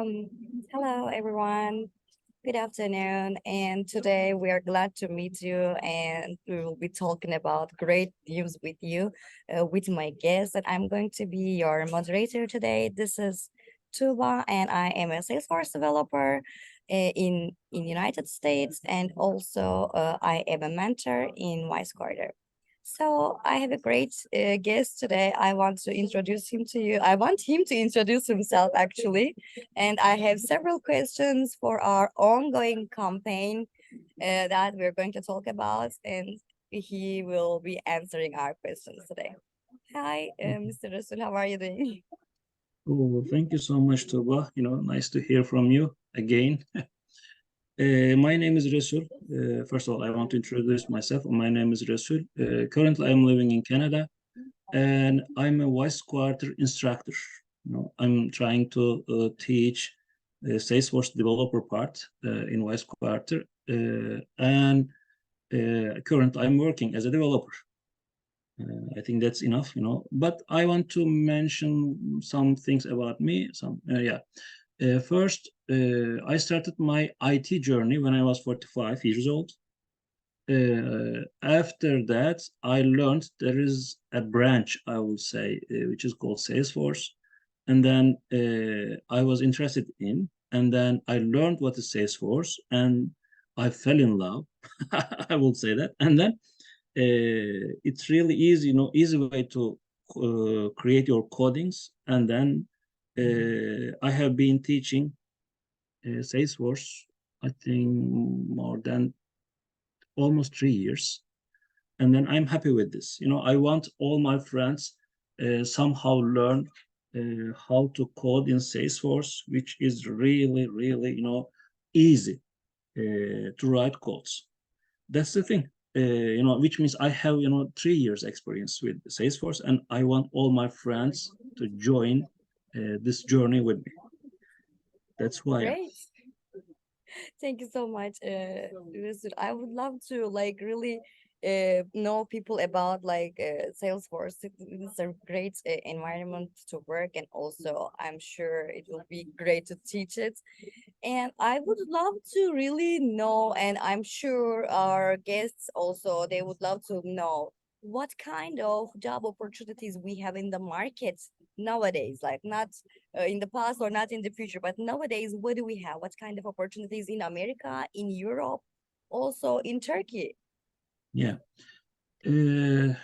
Um, Hello everyone. Good afternoon. And today we are glad to meet you and we will be talking about great news with you, with my guest. And I'm going to be your moderator today. This is Tuba and I am a Salesforce developer in United States, and also I am a mentor in Wise Quarter. So I have a great guest today. I want to introduce him to you. I want him to introduce himself actually. And I have several questions for our ongoing campaign that we're going to talk about, and he will be answering our questions today. Hi, Okay. Mr. Rasul, how are you doing? Oh, thank you so much, Tuba. Nice to hear from you again. My name is Resul. First of all, I want to introduce myself. My name is Resul. Currently, I'm living in Canada, and I'm a voice quarter instructor. I'm trying to teach Salesforce developer part in voice quarter, and currently I'm working as a developer. I think that's enough. But I want to mention some things about me. Yeah. First, I started my IT journey when I was 45 years old. After that, I learned there is a branch, I will say, which is called Salesforce. And then I was interested in, and then I learned what is Salesforce, and I fell in love. I will say that. And then it's really easy, easy way to create your codings. And then I have been teaching Salesforce, I think more than almost 3 years. And then I'm happy with this. I want all my friends somehow learn how to code in Salesforce, which is really, really, easy to write codes. That's the thing. Which means I have, 3 years experience with Salesforce, and I want all my friends to join this journey with me. That's why. Great. Thank you so much, Rasul. I would love to like really know people about like Salesforce. It's a great environment to work, and also I'm sure it will be great to teach it. And I would love to really know, and I'm sure our guests also, they would love to know what kind of job opportunities we have in the market nowadays, like not in the past or not in the future, but nowadays, what do we have? What kind of opportunities in America, in Europe, also in Turkey? Yeah. Uh,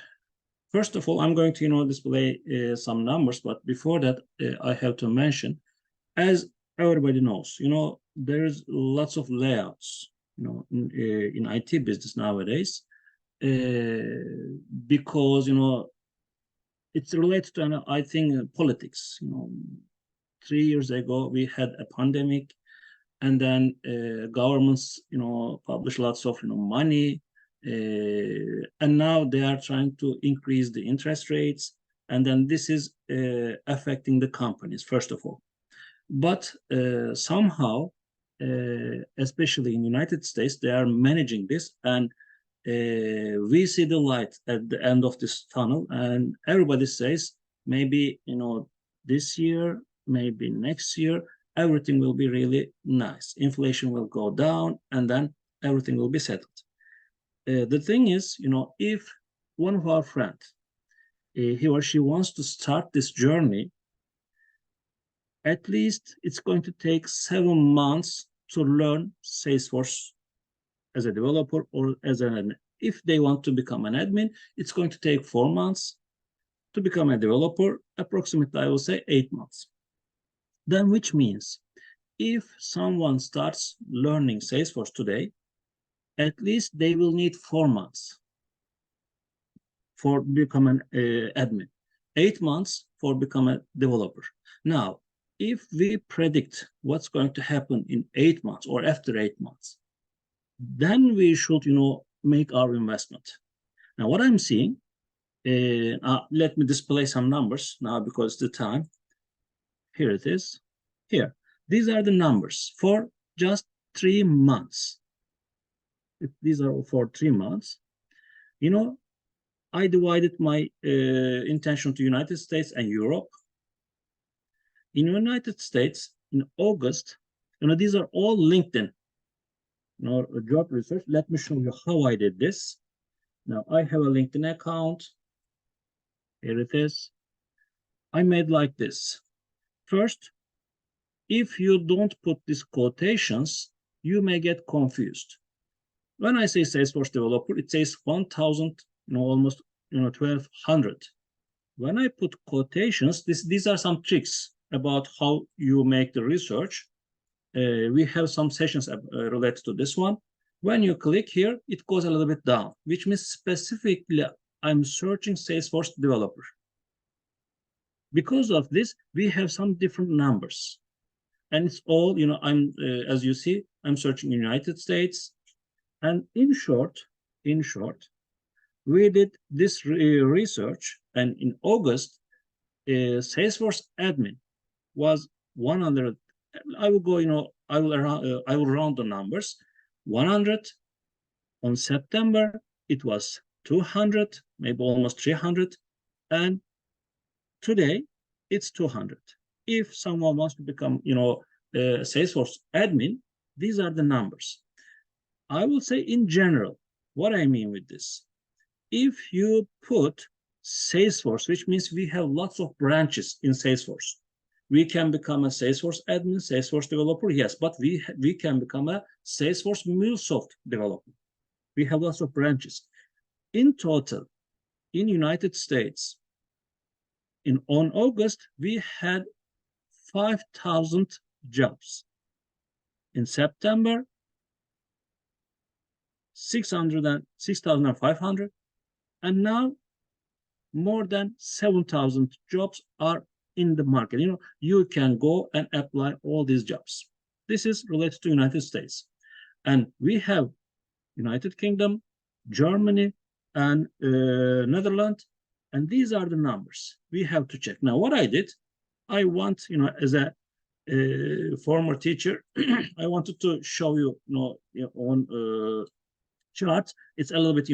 First of all, I'm going to, display some numbers, but before that, I have to mention, as everybody knows, there's lots of layouts, in IT business nowadays, because, it's related to, I think, politics. 3 years ago, we had a pandemic, and then governments, publish lots of, money, and now they are trying to increase the interest rates, and then this is affecting the companies, first of all. But somehow, especially in United States, they are managing this, and we see the light at the end of this tunnel, and everybody says maybe this year, maybe next year, everything will be really nice. Inflation will go down, and then everything will be settled. The thing is, if one of our friends, he or she wants to start this journey, at least it's going to take 7 months to learn Salesforce as a developer or as an admin. If they want to become an admin, it's going to take 4 months. To become a developer, approximately, I will say 8 months. Then, which means if someone starts learning Salesforce today, at least they will need 4 months for become an admin, 8 months for become a developer. Now, if we predict what's going to happen in 8 months or after 8 months, then we should, make our investment. Now, what I'm seeing, let me display some numbers now because the time. Here it is. Here, these are the numbers for just 3 months. These are for 3 months. You know, I divided my intention to United States and Europe. In United States, in August, these are all LinkedIn, job research. Let me show you how I did this. Now I have a LinkedIn account. Here it is. I made like this. First, if you don't put these quotations, you may get confused. When I say Salesforce developer, it says 1,000, almost 1,200. When I put quotations, these are some tricks about how you make the research. We have some sessions related to this one. When you click here, it goes a little bit down, which means specifically I'm searching Salesforce developer. Because of this, we have some different numbers. And it's all, I'm, as you see, I'm searching United States. And in short, we did this research, and in August, Salesforce admin was 100. I will go, I will round the numbers. 100. On September, it was 200, maybe almost 300, and today it's 200. If someone wants to become, Salesforce admin, these are the numbers. I will say in general, what I mean with this. If you put Salesforce, which means we have lots of branches in Salesforce, we can become a Salesforce admin, Salesforce developer, yes, but we can become a Salesforce MuleSoft developer. We have lots of branches. In total, in United States, on August, we had 5,000 jobs. In September, 6,500, and now more than 7,000 jobs are in the market. You can go and apply all these jobs. This is related to United States. And we have United Kingdom, Germany, and Netherlands. And these are the numbers we have to check. Now, what I did, I want, as a former teacher, I wanted to show you, on chart. It's a little bit,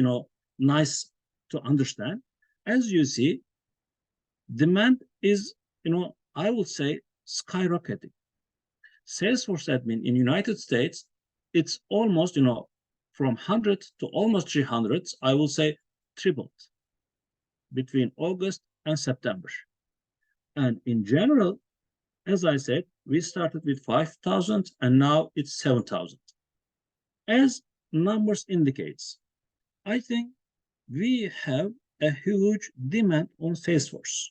nice to understand. As you see, demand is, I would say skyrocketing. Salesforce admin in United States, it's almost, from 100 to almost 300, I will say tripled between August and September. And in general, as I said, we started with 5,000 and now it's 7,000. As numbers indicates, I think we have a huge demand on Salesforce.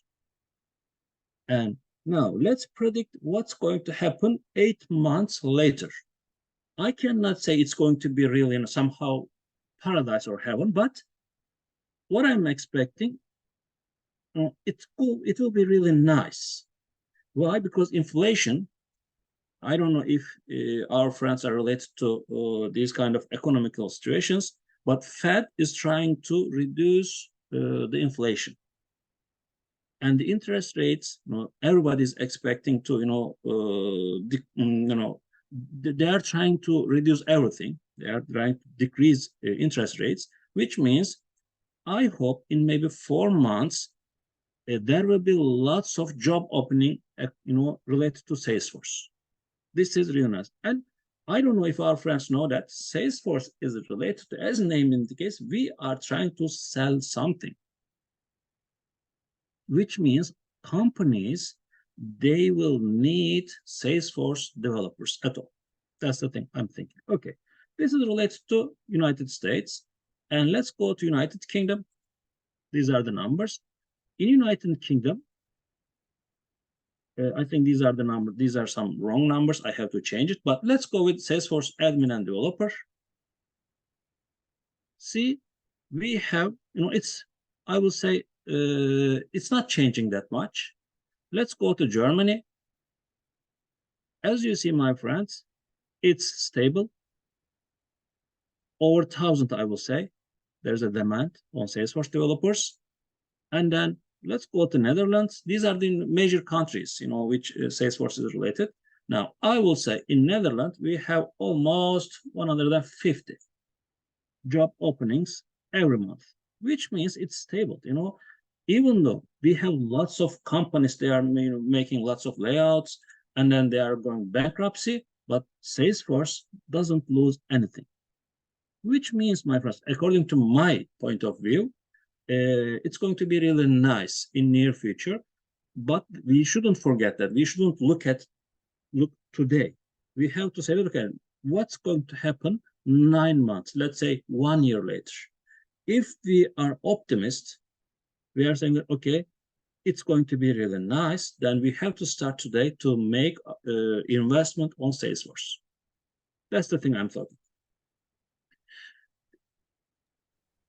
And now let's predict what's going to happen 8 months later. I cannot say it's going to be really somehow paradise or heaven, but what I'm expecting, it will be really nice. Why? Because inflation, I don't know if our friends are related to these kind of economical situations, but Fed is trying to reduce the inflation. And the interest rates, everybody's expecting to, they are trying to reduce everything. They are trying to decrease interest rates, which means I hope in maybe 4 months, there will be lots of job opening, related to Salesforce. This is really nice. And I don't know if our friends know that Salesforce is related to, as the name indicates, we are trying to sell something, which means companies, they will need Salesforce developers at all. That's the thing I'm thinking. Okay, this is related to United States. And let's go to United Kingdom. These are the numbers. In United Kingdom, I think these are the numbers. These are some wrong numbers. I have to change it. But let's go with Salesforce admin and developer. See, we have, it's, I will say, it's not changing that much. Let's go to Germany. As you see, my friends, it's stable. Over 1,000, I will say. There's a demand on Salesforce developers. And then let's go to Netherlands. These are the major countries, which Salesforce is related. Now, I will say in Netherlands, we have almost 150 job openings every month, which means it's stable, even though we have lots of companies, they are making lots of layouts, and then they are going bankruptcy, but Salesforce doesn't lose anything. Which means, my friends, according to my point of view, it's going to be really nice in near future, but we shouldn't forget that. We shouldn't look today. We have to say, okay, what's going to happen 9 months, let's say 1 year later. If we are optimists, we are saying that, okay, it's going to be really nice, then we have to start today to make investment on Salesforce. That's the thing I'm talking.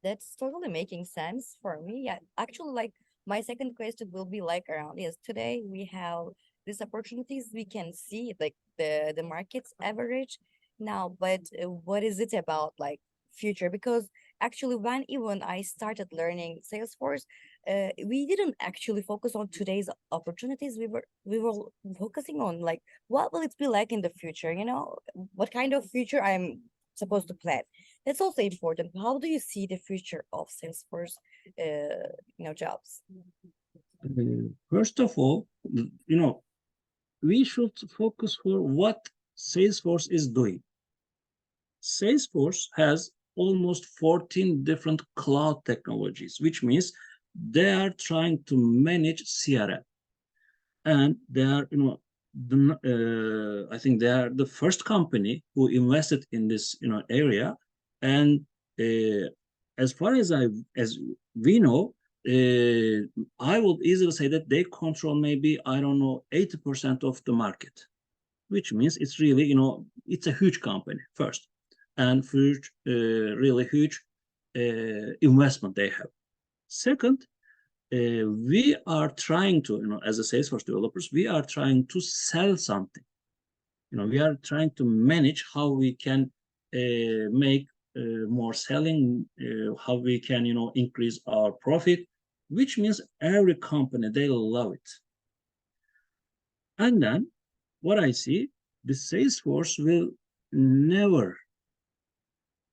That's totally making sense for me. Yeah, actually, like my second question will be like around is today we have these opportunities we can see like the market's average now, but what is it about like future? Because actually, when even I started learning Salesforce, we didn't actually focus on today's opportunities. We were focusing on like what will it be like in the future? You know, what kind of future I'm supposed to plan. That's also important. How do you see the future of Salesforce, jobs? First of all, we should focus for what Salesforce is doing. Salesforce has almost 14 different cloud technologies, which means they are trying to manage CRM. And they are, I think they are the first company who invested in this, area. And as far as we know, I would easily say that they control maybe, I don't know, 80% of the market, which means it's really, it's a huge company first, and huge, really huge investment they have. Second, we are trying to, as a Salesforce developers, we are trying to sell something. We are trying to manage how we can make more selling, how we can, increase our profit, which means every company, they love it. And then what I see, the Salesforce will never,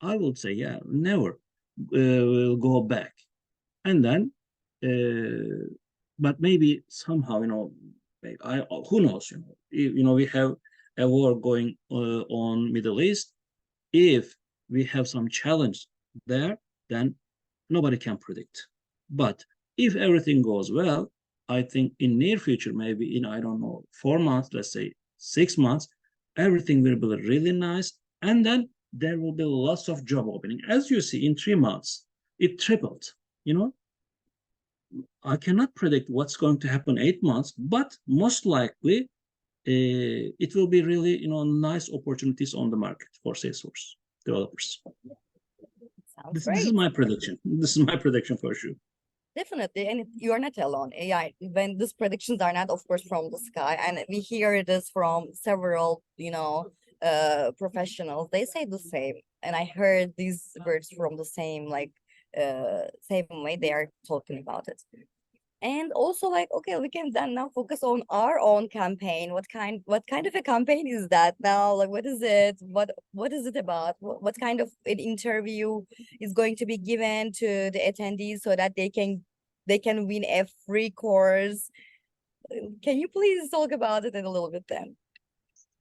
I would say, yeah, never will go back. And then, but maybe somehow, who knows, we have a war going on Middle East. If we have some challenge there, then nobody can predict. But if everything goes well, I think in near future, maybe in, I don't know, 4 months, let's say 6 months, everything will be really nice. And then there will be lots of job opening. As you see, in 3 months, it tripled. I cannot predict what's going to happen 8 months, but most likely it will be really, nice opportunities on the market for Salesforce developers. Sounds This is great. my prediction. This is my prediction for sure. Definitely, and you are not alone. AI, when these predictions are not, of course, from the sky, and we hear this from several, professionals. They say the same, and I heard these words from the same, like, same way they are talking about it. And also, like, okay, we can then now focus on our own campaign. What kind of a campaign is that now? Like, what is it? What is it about? What kind of an interview is going to be given to the attendees so that they can win a free course? Can you please talk about it in a little bit then?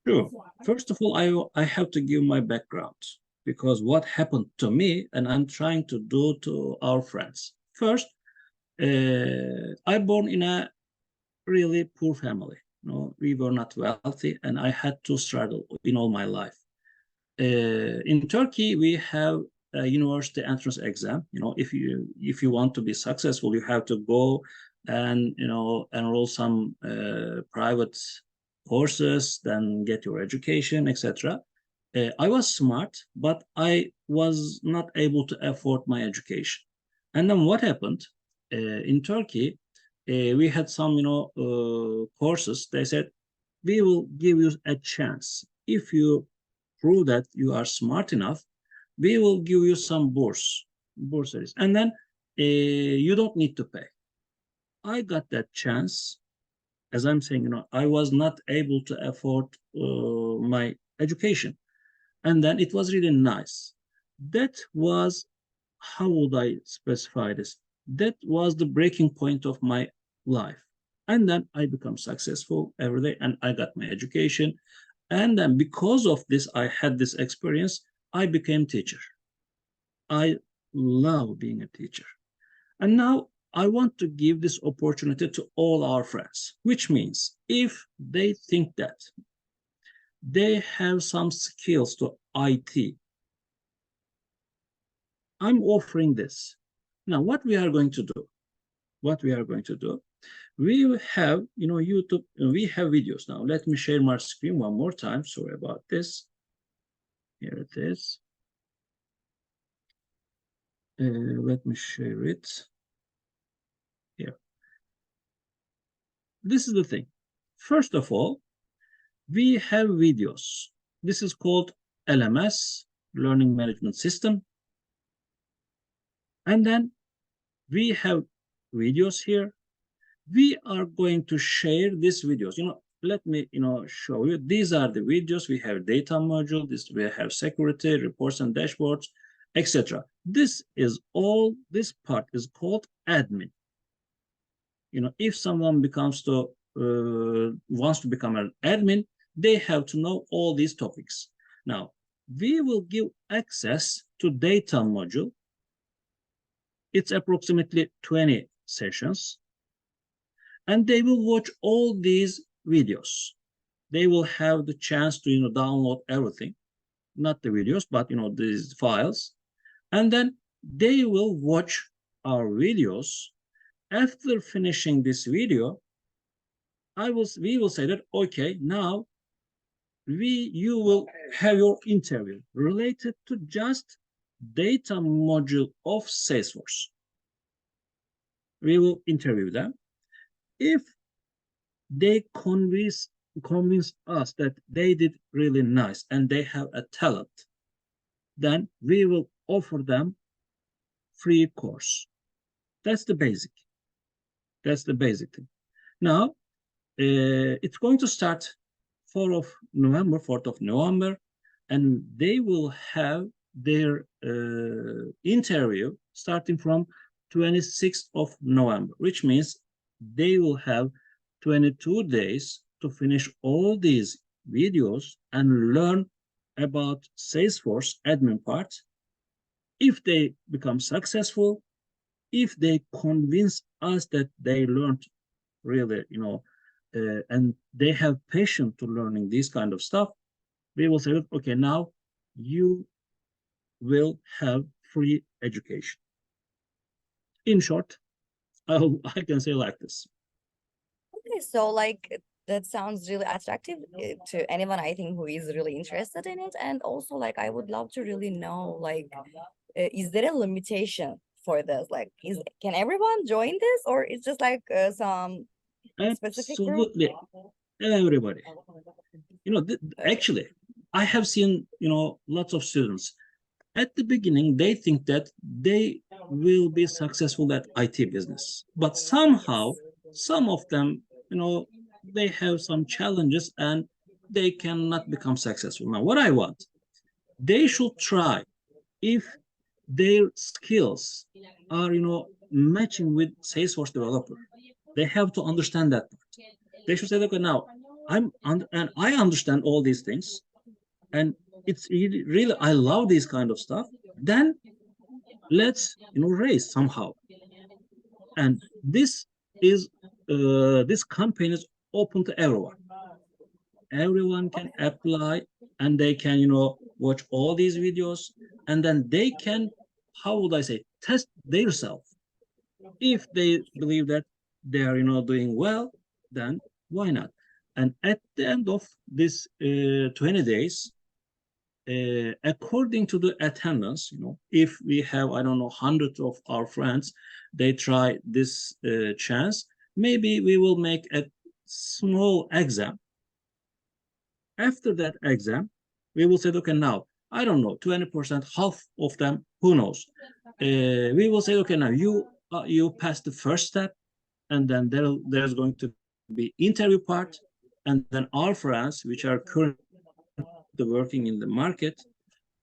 Sure. First of all, I have to give my background, because what happened to me, and I'm trying to do to our friends. First, I born in a really poor family. We were not wealthy, and I had to struggle in all my life. In Turkey, we have a university entrance exam. If you want to be successful, you have to go and enroll some private courses, then get your education, etc. I was smart, but I was not able to afford my education. And then what happened in Turkey? We had some, courses. They said, we will give you a chance. If you prove that you are smart enough, we will give you some bursaries, and then you don't need to pay. I got that chance. As I'm saying, I was not able to afford my education, and then it was really nice. That was, how would I specify this? That was the breaking point of my life. And then I become successful every day and I got my education. And then because of this, I had this experience, I became teacher. I love being a teacher. And now I want to give this opportunity to all our friends, which means if they think that they have some skills to IT, I'm offering this. Now, what we are going to do, we have, YouTube, we have videos now. Let me share my screen one more time. Sorry about this. Here it is. Let me share it here. This is the thing. First of all, we have videos. This is called LMS, Learning Management System. And then we have videos here. We are going to share these videos. Let me, show you. These are the videos. We have data module. We have security, reports and dashboards, etc. This part is called admin. If someone wants to become an admin, they have to know all these topics. Now, we will give access to data module. It's approximately 20 sessions. And they will watch all these videos. They will have the chance to, download everything, not the videos, but, these files. And then they will watch our videos. After finishing this video, we will say that, okay, now you will have your interview related to just data module of Salesforce. We will interview them. If they convince us that they did really nice and they have a talent, then we will offer them free course. That's the basic thing. Now, it's going to start 4th of November, and they will have their interview starting from 26th of November, which means they will have 22 days to finish all these videos and learn about Salesforce admin part. If they become successful, if they convince us that they learned really, and they have passion to learning this kind of stuff, we will say, okay, now you will have free education. In short, I can say like this. Okay, so like that sounds really attractive to anyone I think who is really interested in it. And also like I would love to really know like is there a limitation for this? Like can everyone join this, or it's just like some specific group? Absolutely, everybody. Actually, I have seen, lots of students. At the beginning, they think that they will be successful at IT business, but somehow, some of them, they have some challenges and they cannot become successful. Now, what I want, they should try. If their skills are, matching with Salesforce developer, they have to understand that part. They should say, okay, now and I understand all these things, and it's really I love this kind of stuff. Then let's raise somehow. And this campaign is open to everyone. Everyone can apply, and they can watch all these videos, and then they can, how would I say, test themselves. If they believe that they are doing well, then why not? And at the end of this 20 days, according to the attendance, if we have, I don't know, hundreds of our friends, they try this chance, maybe we will make a small exam. After that exam, we will say, okay, now, I don't know, 20%, half of them, who knows? We will say, okay, now you passed the first step, and then there's going to be interview part, and then our friends, which are currently working in the market,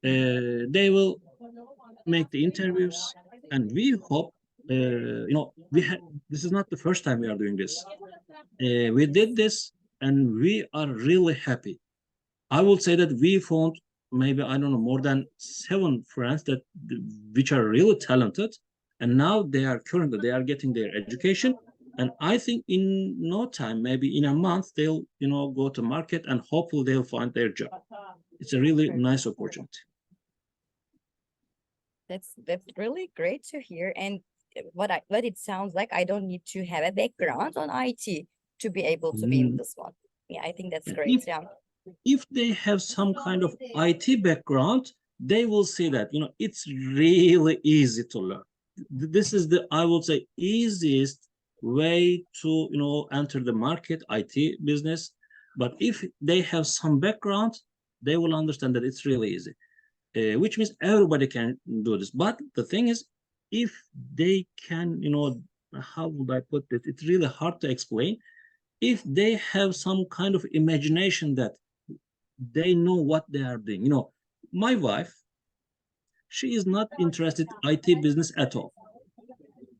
they will make the interviews, and we hope, this is not the first time we are doing this. We did this and we are really happy. I would say that we found maybe, I don't know, more than 7 friends that which are really talented. And now they are getting their education. And I think in no time, maybe in a month, they'll, go to market and hopefully they'll find their job. It's a really nice opportunity. That's really great to hear. And what it sounds like, I don't need to have a background on IT to be able to be in Mm, this one. Yeah, I think that's yeah. great. Yeah. If they have some kind of IT background, they will see that, it's really easy to learn. This is the, I would say, easiest way to, enter the market, IT business. But if they have some background, they will understand that it's really easy, which means everybody can do this. But the thing is, if they can, how would I put it? It's really hard to explain. If they have some kind of imagination that they know what they are doing. My wife, she is not interested in IT business at all.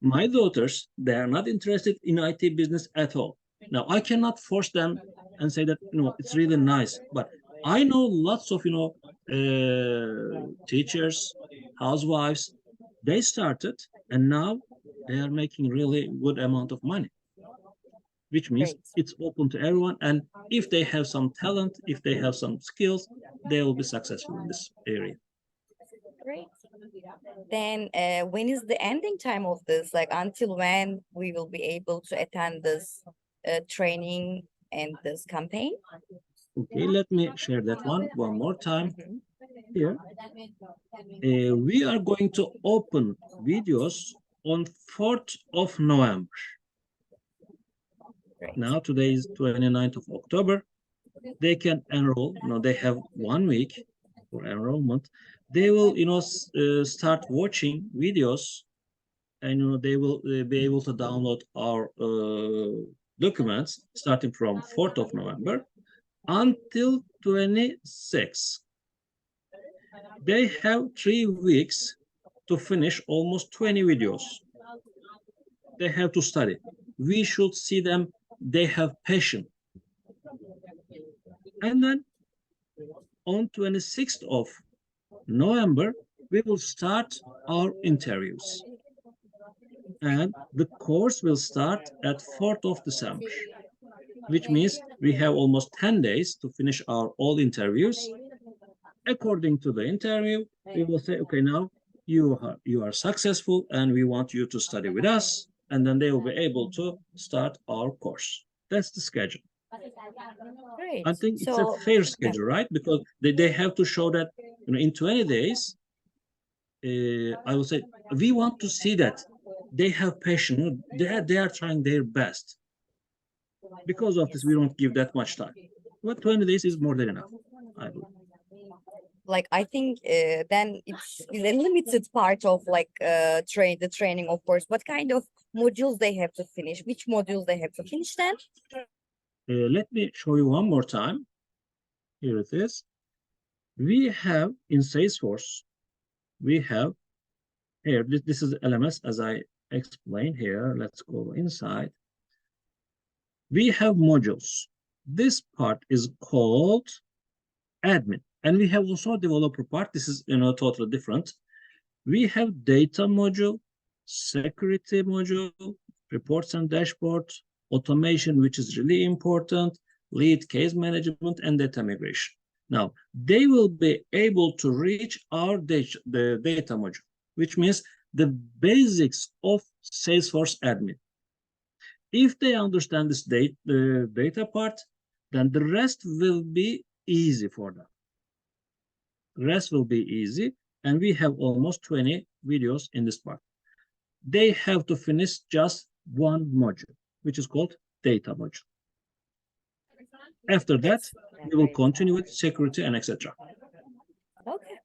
My daughters, they are not interested in IT business at all. Now, I cannot force them and say that, it's really nice. But I know lots of, teachers, housewives, they started and now they are making really good amount of money, which means Great. it's open to everyone. And if they have some talent, if they have some skills, they will be successful in this area. Great. Then when is the ending time of this? Like until when we will be able to attend this training and this campaign? Okay, let me share that one more time Mhm. here. We are going to open videos on 4th of November. Great. Now, today is 29th of October. They can enroll. They have 1 week for enrollment. They will, start watching videos, and they will be able to download our documents starting from 4th of November until 26th. They have 3 weeks to finish almost 20 videos. They have to study. We should see them, they have passion. And then on 26th of November, we will start our interviews. And the course will start at 4th of December, which means we have almost 10 days to finish our all interviews. According to the interview, we will say, okay, now you are successful and we want you to study with us. And then they will be able to start our course. That's the schedule. Great. I think it's a So fair yeah. schedule, right? Because they have to show that, in 20 days, I will say, we want to see that they have passion. They are trying their best. Because of this, we don't give that much time. But 20 days is more than enough, I believe. Like I think then it's a limited part of like the training, of course. What kind of modules they have to finish? Which modules they have to finish then? Let me show you one more time. Here it is. We have in Salesforce, we have here, this is LMS as I explained here. Let's go inside. We have modules. This part is called admin. And we have also a developer part. This is, totally different. We have data module, security module, reports and dashboard, automation, which is really important, lead case management, and data migration. Now, they will be able to reach the data module, which means the basics of Salesforce admin. If they understand this data part, then the rest will be easy for them. The rest will be easy, and we have almost 20 videos in this part. They have to finish just one module, which is called data module. After that, Yeah, we will great. continue with security and etc. Okay,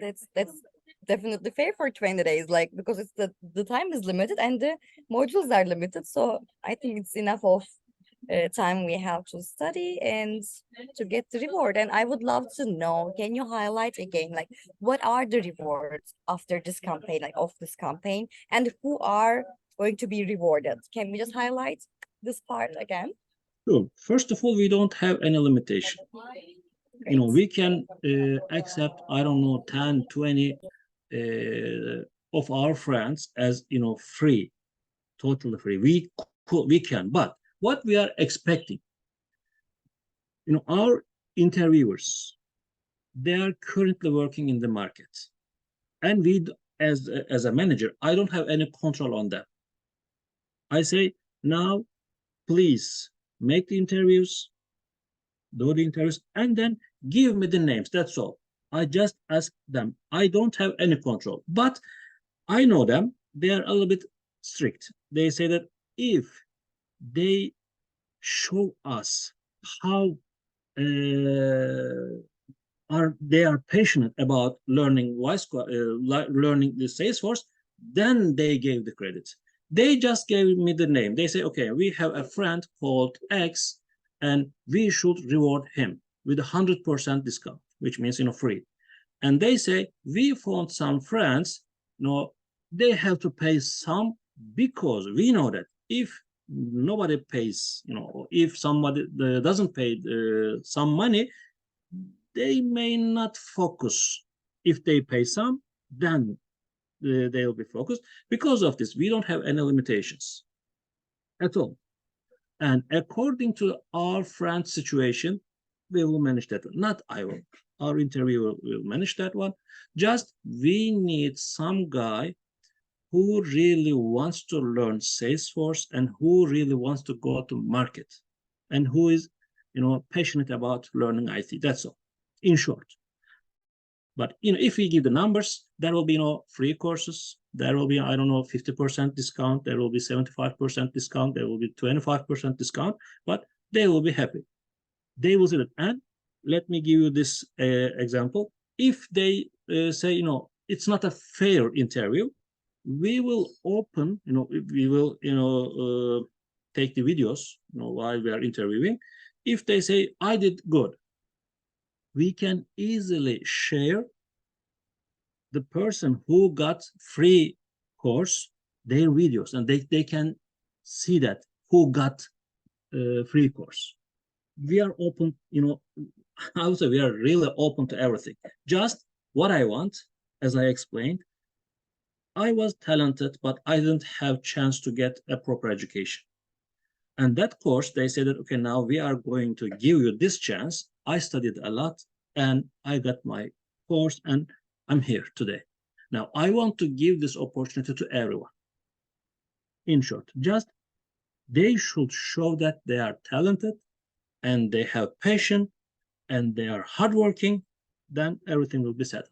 that's definitely fair for 20 days, like because it's the time is limited and the modules are limited. So I think it's enough of time we have to study and to get the reward. And I would love to know, can you highlight again, like what are the rewards after this campaign, like of this campaign, and who are going to be rewarded? Can we just highlight? this part again? Sure. First of all, we don't have any limitation. Great. We can accept, I don't know, 10, 20 of our friends as, free, totally free. We can, but what we are expecting, our interviewers, they are currently working in the market, and as a manager, I don't have any control on them. I say, now, please make the interviews, do the interviews, and then give me the names. That's all. I just ask them. I don't have any control, but I know them. They are a little bit strict. They say that if they show us how they are passionate about learning learning the Salesforce, then they gave the credit. They just gave me the name. They say, okay, we have a friend called X, and we should reward him with 100% discount, which means free. And they say, we found some friends, they have to pay some, because we know that if nobody pays, if somebody doesn't pay some money, they may not focus. If they pay some, then they'll be focused. Because of this, we don't have any limitations at all. And according to our friend's situation, we will manage that. Not I will. Our interviewer will manage that one. Just we need some guy who really wants to learn Salesforce and who really wants to go to market and who is, passionate about learning IT. That's all, in short. But if we give the numbers, there will be free courses. There will be, I don't know, 50% discount. There will be 75% discount. There will be 25% discount. But they will be happy. They will say that. And let me give you this example. If they say, it's not a fair interview, we will open, we will, take the videos, while we are interviewing. If they say, I did good, we can easily share the person who got free course, their videos, and they can see that who got free course. We are open, I would say we are really open to everything. Just what I want, as I explained, I was talented, but I didn't have chance to get a proper education. And that course, they said that, okay, now we are going to give you this chance. I studied a lot and I got my course and I'm here today. Now, I want to give this opportunity to everyone. In short, just they should show that they are talented and they have passion and they are hardworking, then everything will be settled.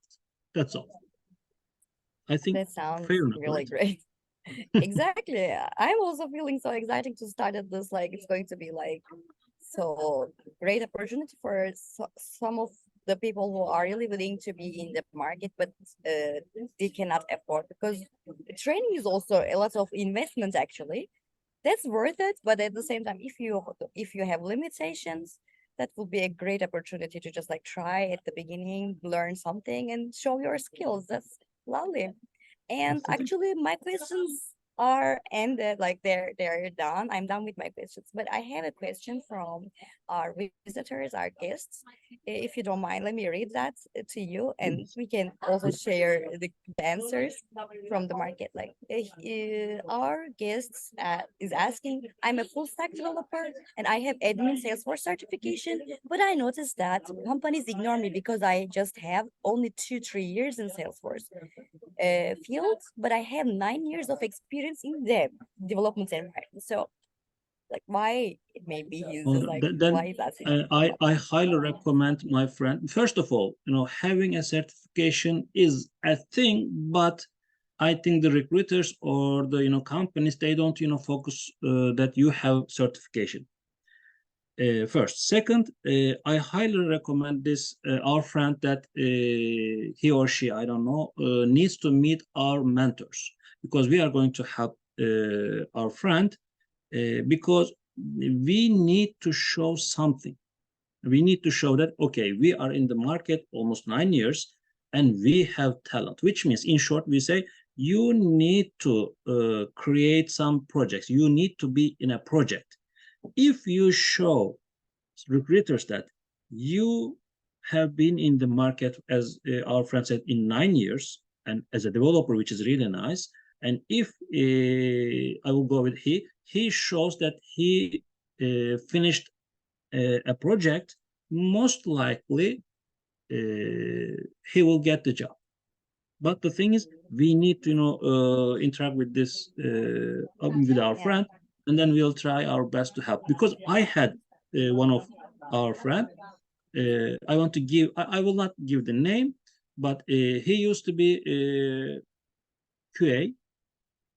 That's all. I think That sounds fair enough, really right? great. Exactly. I'm also feeling so excited to start at this. Like it's going to be like so great opportunity for some of the people who are really willing to be in the market, but they cannot afford because training is also a lot of investment actually. That's worth it, but at the same time, if you have limitations, that would be a great opportunity to just like try at the beginning, learn something, and show your skills. That's lovely. And Absolutely. actually, my questions are ended, like they're done. I'm done with my questions, but I have a question from our visitors, our guests. If you don't mind, let me read that to you, and Yes. we can also share the answers from the market. Like our guests is asking, I'm a full stack developer and I have admin Salesforce certification, but I noticed that companies ignore me because I just have only 2-3 years in Salesforce field, but I have 9 years of experience in the development environment. So, like, why? Maybe he's just like, why Then is that? I highly recommend my friend. First of all, having a certification is a thing, but I think the recruiters or the companies, they don't focus that you have certification. First, second, I highly recommend this our friend that he or she, I don't know, needs to meet our mentors, because we are going to help our friend because we need to show something. We need to show that, okay, we are in the market almost 9 years and we have talent, which means, in short, we say you need to create some projects. You need to be in a project. If you show recruiters that you have been in the market, as our friend said, in 9 years, and as a developer, which is really nice. And if I will go with he shows that he finished a project, most likely he will get the job. But the thing is, we need to interact with this with our Yeah. friend, and then we'll try our best to help. Because I had one of our friend. I want to give. I will not give the name, but he used to be QA.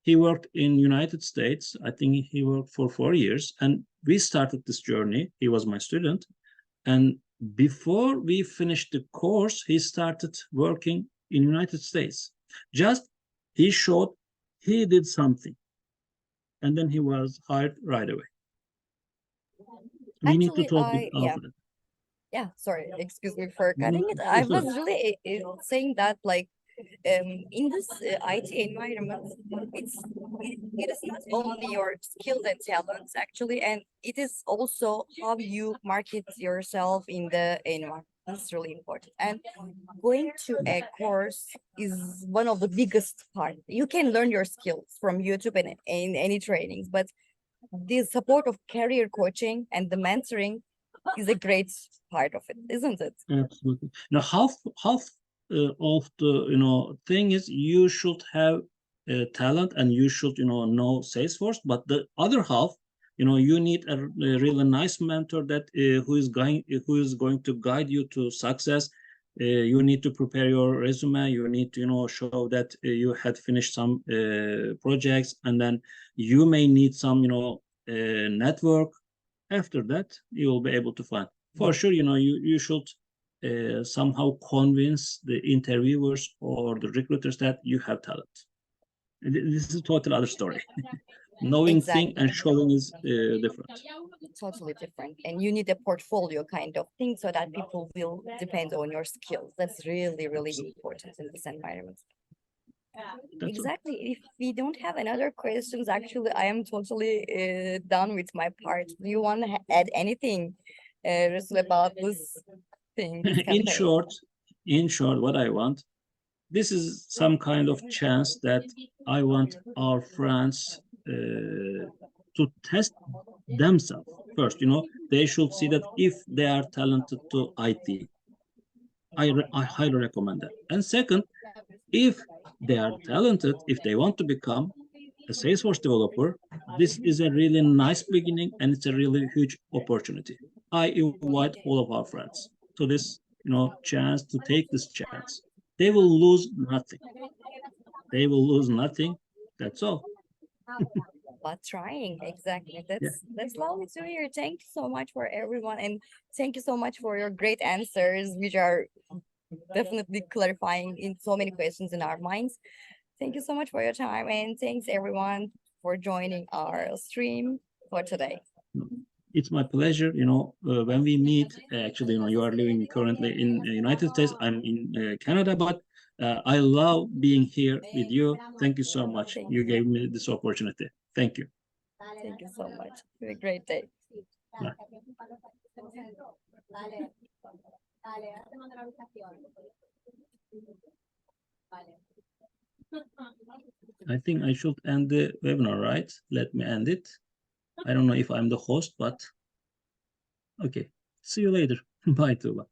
He worked in United States. I think he worked for 4 years, and we started this journey. He was my student, and before we finished the course, he started working in United States. Just he showed he did something, and then he was hired right away. We need to Actually, talk with our yeah. friend. Yeah, sorry, excuse me for cutting it. I So was sorry. really saying that like in this IT environment, it is not only your skills and talents actually, and it is also how you market yourself in the environment. That's really important. And going to a course is one of the biggest part. You can learn your skills from YouTube and in any trainings, but the support of career coaching and the mentoring is a great part of it, isn't it? Absolutely. Now, half of the thing is you should have talent and you should know Salesforce, but the other half, you need a really nice mentor that who is going to guide you to success. You need to prepare your resume. You need to show that you had finished some projects, and then you may need some network. After that, you will be able to find. For sure, you should somehow convince the interviewers or the recruiters that you have talent. This is a total other story. Knowing thing Exactly. and showing is different. Totally different. And you need a portfolio kind of thing so that people will depend on your skills. That's really, really important in this environment. That's all. Exactly. If we don't have another questions, actually, I am totally done with my part. Do you want to add anything, Rusul, about this thing, this in campaign? short, in short, what I want, this is some kind of chance that I want our friends to test themselves first. They should see that if they are talented to IT, I highly recommend that. And second, if they are talented, if they want to become a Salesforce developer, this is a really nice beginning and it's a really huge opportunity. I invite all of our friends to this, chance to take this chance. They will lose nothing. They will lose nothing. That's all. But trying, exactly. Yeah. That's lovely to hear. Thank you so much for everyone, and thank you so much for your great answers, which are definitely clarifying in so many questions in our minds. Thank you so much for your time, and thanks everyone for joining our stream for today. It's my pleasure. When we meet, actually, you are living currently in the United States. I'm in Canada, but I love being here with you. Thank you so much. Thank You gave you. me this opportunity. Thank you. Thank you so much. Have a great day. Bye. I think I should end the webinar, right? Let me end it. I don't know if I'm the host, but okay. See you later. Bye, Tuba.